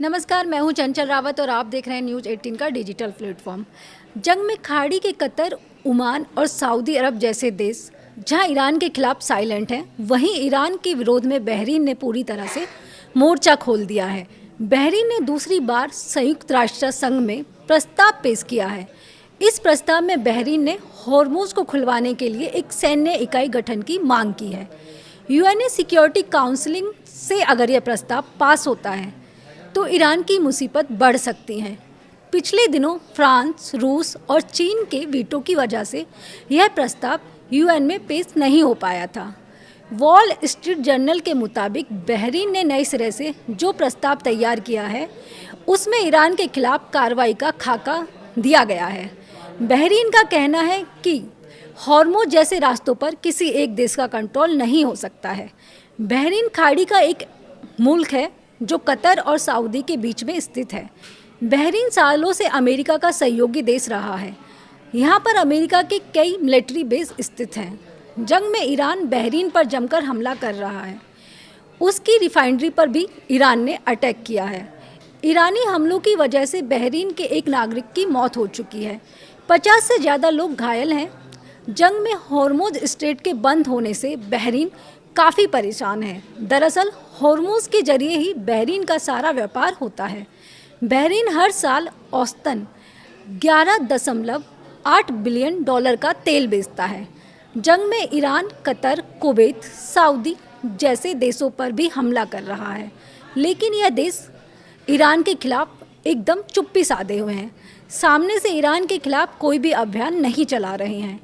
नमस्कार, मैं हूं चंचल रावत और आप देख रहे हैं न्यूज़ 18 का डिजिटल प्लेटफॉर्म। जंग में खाड़ी के कतर, ओमान और सऊदी अरब जैसे देश जहां ईरान के खिलाफ साइलेंट हैं, वहीं ईरान के विरोध में बहरीन ने पूरी तरह से मोर्चा खोल दिया है। बहरीन ने दूसरी बार संयुक्त राष्ट्र संघ में प्रस्ताव पेश किया है। इस प्रस्ताव में बहरीन ने हॉर्मुज को खुलवाने के लिए एक सैन्य इकाई गठन की मांग की है। यूएन सिक्योरिटी काउंसिलिंग से अगर यह प्रस्ताव पास होता है तो ईरान की मुसीबत बढ़ सकती है। पिछले दिनों फ्रांस, रूस और चीन के वीटो की वजह से यह प्रस्ताव यूएन में पेश नहीं हो पाया था। वॉल स्ट्रीट जर्नल के मुताबिक बहरीन ने नए सिरे से जो प्रस्ताव तैयार किया है उसमें ईरान के खिलाफ कार्रवाई का खाका दिया गया है। बहरीन का कहना है कि हॉर्मुज जैसे रास्तों पर किसी एक देश का कंट्रोल नहीं हो सकता है। बहरीन खाड़ी का एक मुल्क है जो कतर और सऊदी के बीच में स्थित है। बहरीन सालों से अमेरिका का सहयोगी देश रहा है। यहाँ पर अमेरिका के कई मिलिट्री बेस स्थित हैं। जंग में ईरान बहरीन पर जमकर हमला कर रहा है। उसकी रिफाइनरी पर भी ईरान ने अटैक किया है। ईरानी हमलों की वजह से बहरीन के एक नागरिक की मौत हो चुकी है। 50 से ज़्यादा लोग घायल हैं। जंग में हॉर्मुज स्ट्रेट के बंद होने से बहरीन काफ़ी परेशान है। दरअसल हॉर्मुज के जरिए ही बहरीन का सारा व्यापार होता है। बहरीन हर साल औसतन 11.8 बिलियन डॉलर का तेल बेचता है। जंग में ईरान, कतर, कुवैत, सऊदी जैसे देशों पर भी हमला कर रहा है, लेकिन यह देश ईरान के खिलाफ एकदम चुप्पी साधे हुए हैं। सामने से ईरान के खिलाफ कोई भी अभियान नहीं चला रहे हैं।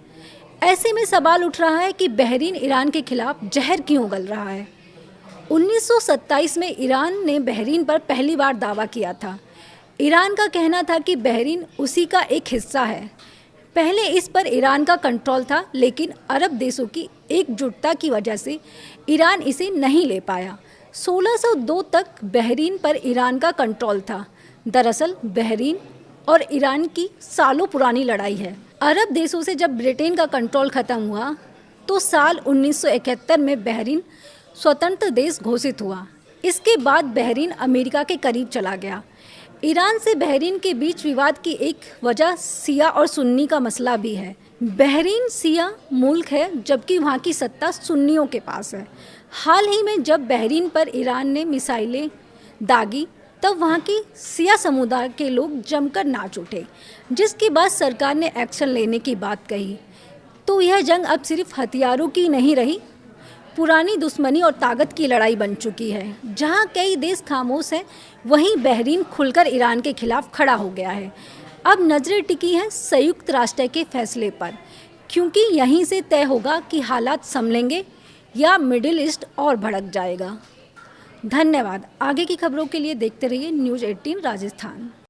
ऐसे में सवाल उठ रहा है कि बहरीन ईरान के खिलाफ जहर क्यों उगल रहा है। 1927 में ईरान ने बहरीन पर पहली बार दावा किया था। ईरान का कहना था कि बहरीन उसी का एक हिस्सा है। पहले इस पर ईरान का कंट्रोल था, लेकिन अरब देशों की एकजुटता की वजह से ईरान इसे नहीं ले पाया। 1602 तक बहरीन पर ईरान का कंट्रोल था। दरअसल बहरीन और ईरान की सालों पुरानी लड़ाई है। अरब देशों से जब ब्रिटेन का कंट्रोल ख़त्म हुआ तो साल 1971 में बहरीन स्वतंत्र देश घोषित हुआ। इसके बाद बहरीन अमेरिका के करीब चला गया। ईरान से बहरीन के बीच विवाद की एक वजह शिया और सुन्नी का मसला भी है। बहरीन शिया मुल्क है, जबकि वहाँ की सत्ता सुन्नियों के पास है। हाल ही में जब बहरीन पर ईरान ने मिसाइलें दागी तब वहाँ की शिया समुदाय के लोग जमकर नाच उठे, जिसके बाद सरकार ने एक्शन लेने की बात कही। तो यह जंग अब सिर्फ हथियारों की नहीं रही, पुरानी दुश्मनी और ताकत की लड़ाई बन चुकी है। जहां कई देश खामोश हैं, वहीं बहरीन खुलकर ईरान के खिलाफ खड़ा हो गया है। अब नज़रें टिकी हैं संयुक्त राष्ट्र के फैसले पर, क्योंकि यहीं से तय होगा कि हालात संभलेंगे या मिडिल ईस्ट और भड़क जाएगा। धन्यवाद। आगे की खबरों के लिए देखते रहिए न्यूज़ 18 राजस्थान।